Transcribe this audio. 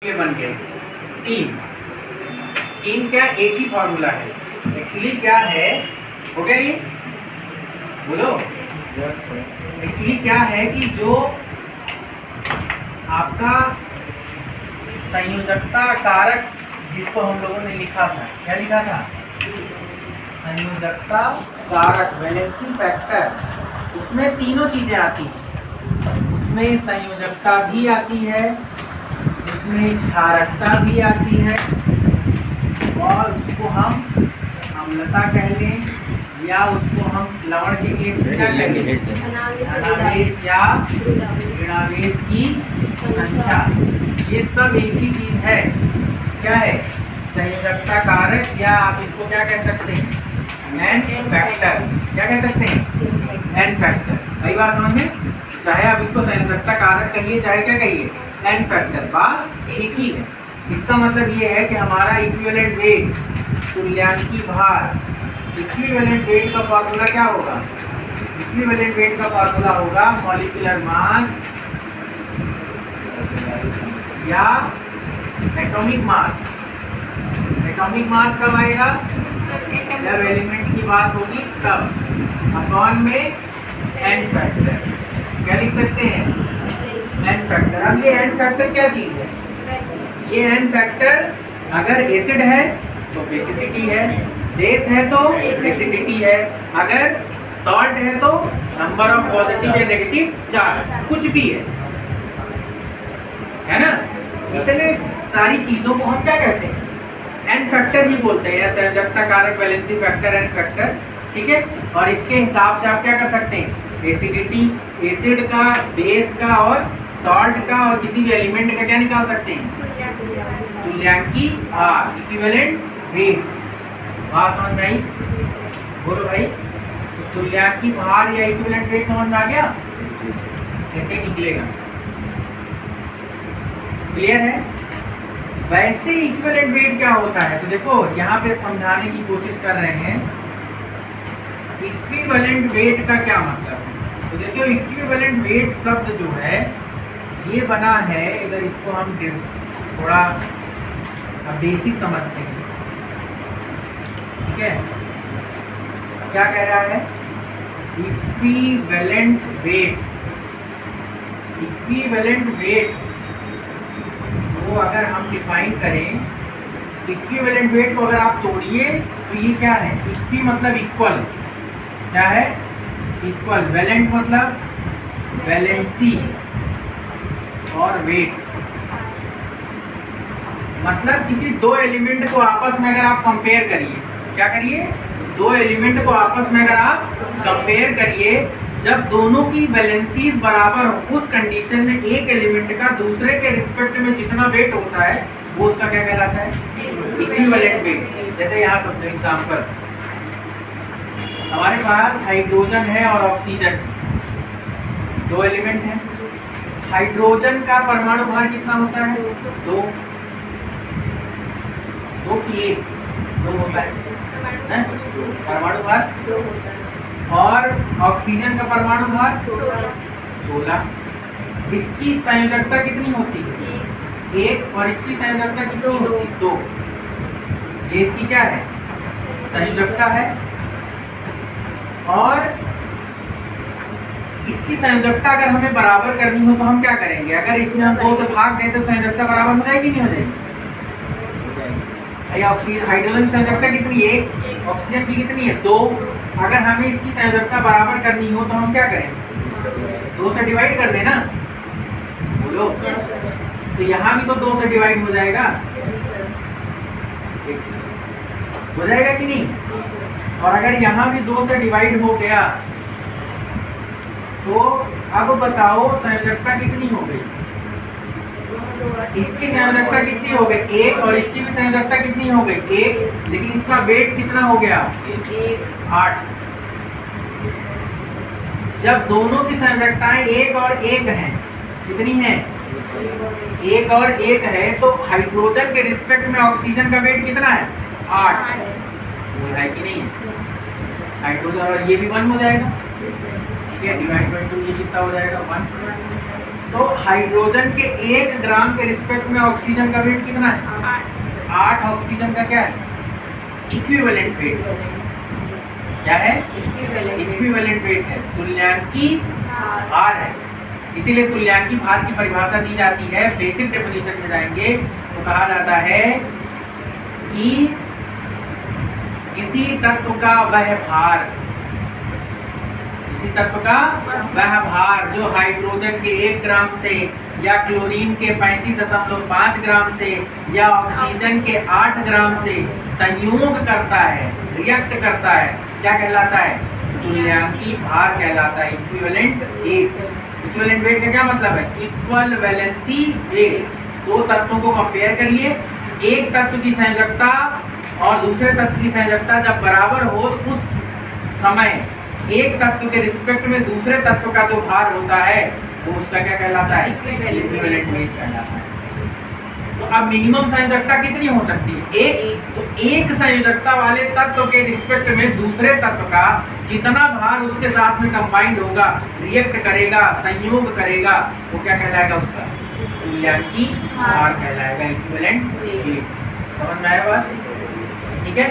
ये बन गए तीन। तीन क्या एक ही फॉर्मूला है एक्चुअली। क्या है हो गया ये बोलो। एक्चुअली क्या है कि जो आपका संयोजकता कारक जिसको हम लोगों ने लिखा था, क्या लिखा था? संयोजकता कारक वैलेंसी फैक्टर, उसमें तीनों चीजें आती हैं। उसमें संयोजकता भी आती है, उसमें क्षारकता भी आती है, और उसको हम अम्लता कह लें या उसको हम लवण के केस में क्या कहेंगे? अनावेश या ऋणावेश की संख्या। ये सब एक ही चीज है। क्या है? संयोजकता कारक, या आप इसको क्या कह सकते हैं? N factor. क्या कह सकते हैं? N factor. सही बात समझ में? चाहे आप इसको संयोजकता कारक कहिए चाहे क्या कहिए, एन फैक्टर, बात एक ही है। इसका मतलब ये है कि हमारा इक्विवेलेंट वेट, तुल्यांकी भार, इक्विवेलेंट वेट का फॉर्मूला क्या होगा? इक्विवेलेंट वेट का फॉर्मूला होगा मॉलिक्यूलर मास या एटॉमिक मास। एटॉमिक मास कब आएगा? जब एलिमेंट की बात होगी तब। अपॉन में एन फैक्टर। क्या लिख सकते हैं? N factor. अब ये एन फैक्टर क्या चीज है? ये एन फैक्टर अगर एसिड है तो बेसिसिटी है, बेस है तो एसिडिटी है, अगर सॉल्ट है तो नंबर ऑफ पॉजिटिव या नेगेटिव चार्ज, कुछ भी है ना? इतने सारी चीजों को हम क्या कहते हैं? एन फैक्टर ही बोलते हैं, या संयोजकता कारक, वैलेंसी फैक्टर, एन फैक्टर। ठीक है। और इसके हिसाब से आप क्या कर सकते हैं? एसिडिटी, एसिड का, बेस का और सॉल्ट का और किसी भी एलिमेंट का क्या निकाल सकते हैं? तुल्यांकी भार, इक्विवेलेंट वेट। बात समझ में आई? बोलो भाई। तो तुल्यांकी भार या इक्विवेलेंट वेट समझ में आ गया? कैसे निकलेगा? क्लियर है? वैसे इक्विवेलेंट वेट क्या होता है? तो देखो यहाँ पे समझाने की कोशिश कर रहे हैं इक्विवेलेंट वेट का क्या मतलब है। तो देखो इक्विवेलेंट वेट शब्द जो है ये बना है, अगर इसको हम थोड़ा बेसिक समझते हैं, ठीक है? क्या कह रहा है? Equivalent weight. इक्विवेलेंट वेट को अगर हम डिफाइन करें, इक्विवेलेंट वेट को अगर आप तोड़िए तो ये क्या है? इक्वी मतलब इक्वल। क्या है? इक्वल। वैलेंट मतलब वैलेंसी, और वेट मतलब किसी दो एलिमेंट को आपस में अगर आप कंपेयर करिए, क्या करिए? दो एलिमेंट को आपस में अगर आप कंपेयर करिए, जब दोनों की वैलेंसीज बराबर हो, उस कंडीशन में एक एलिमेंट का दूसरे के रिस्पेक्ट में जितना वेट होता है वो उसका क्या कहलाता है? Equivalent weight. जैसे यहाँ सब एग्जांपल, हमारे पास हाइड्रोजन है और ऑक्सीजन, दो एलिमेंट हैं। हाइड्रोजन का परमाणु भार कितना होता है? दो की एक, दो होता है परमाणु भार। और ऑक्सीजन का परमाणु भार 16। इसकी संयोजकता कितनी होती है? एक। और इसकी संयोजकता कितनी होती है? 2। ये इसकी क्या है? संयोजकता है। और इसकी संयोजकता अगर हमें बराबर करनी हो तो हम क्या करेंगे? अगर इसमें हम 2 से भाग दें तो संयोजकता बराबर हो जाएगी, नहीं हो जाएगी? ऑक्सीजन, हाइड्रोजन की संयोजकता कितनी है? 1। ऑक्सीजन की कितनी है? 2। अगर हमें इसकी संयोजकता बराबर करनी हो तो हम क्या करें? 2 से डिवाइड कर देना। बोलो। तो यहाँ भी तो 2 से डिवाइड हो जाएगा, 6 हो जाएगा कि नहीं? और अगर यहाँ भी 2 से डिवाइड हो गया तो अब बताओ संयोजकता कितनी हो गई? इसकी संयोजकता कितनी हो गई? 1। और इसकी भी संयोजकता कितनी हो गई? 1। लेकिन इसका वेट कितना हो गया? 8। जब दोनों की संयोजकताएं 1 और 1 हैं, कितनी है? 1 और 1 है, तो हाइड्रोजन के रिस्पेक्ट में ऑक्सीजन का वेट कितना है? 8 है कि नहीं? हाइड्रोजन, और ये भी 1 हो जाएगा। ठीक है, डिवाइड बाय 2 ये कितना हो जाएगा? 1। तो हाइड्रोजन के 1 ग्राम के रिस्पेक्ट में ऑक्सीजन का वेट कितना है? 8 ऑक्सीजन का क्या है? Equivalent weight. क्या है? इक्विवेलेंट वेट है, तुल्यांकी भार है। इसीलिए तुल्यांकी भार की परिभाषा दी जाती है, बेसिक डेफिनेशन में जाएंगे तो कहा जाता है कि किसी तत्व का वह भार, किसी तत्व का वह भार जो हाइड्रोजन के 1 ग्राम से या क्लोरीन के 35.5 ग्राम से या ऑक्सीजन के 8 ग्राम से संयोग करता है, रिएक्ट करता है, क्या कहलाता है? तुल्यांकी भार कहलाता है, इक्विवेलेंट वेट। इक्विवेलेंट वेट का क्या मतलब है? Equal valency weight. दो तत्वों को कंपेयर करिए, एक तत्व की संयोजकता और दूसरे तत्व की संयोजकता जब बराबर हो तो उस समय एक तत्व के रिस्पेक्ट में दूसरे तत्व का जो भार होता है वो उसका क्या कहलाता है? इक्विवेलेंट वेट कहलाता है। तो अब मिनिमम संयोजकता कितनी हो सकती है? एक। तो एक संयोजकता वाले तत्व के रिस्पेक्ट में दूसरे तत्व का जितना भार उसके साथ में कंबाइंड होगा, रिएक्ट करेगा, संयोग करेगा, वो क्या कहलाएगा? उसका तुल्यांकी भार कहलाएगा, इक्विवेलेंट वेट। समझ में आया बात? ठीक है।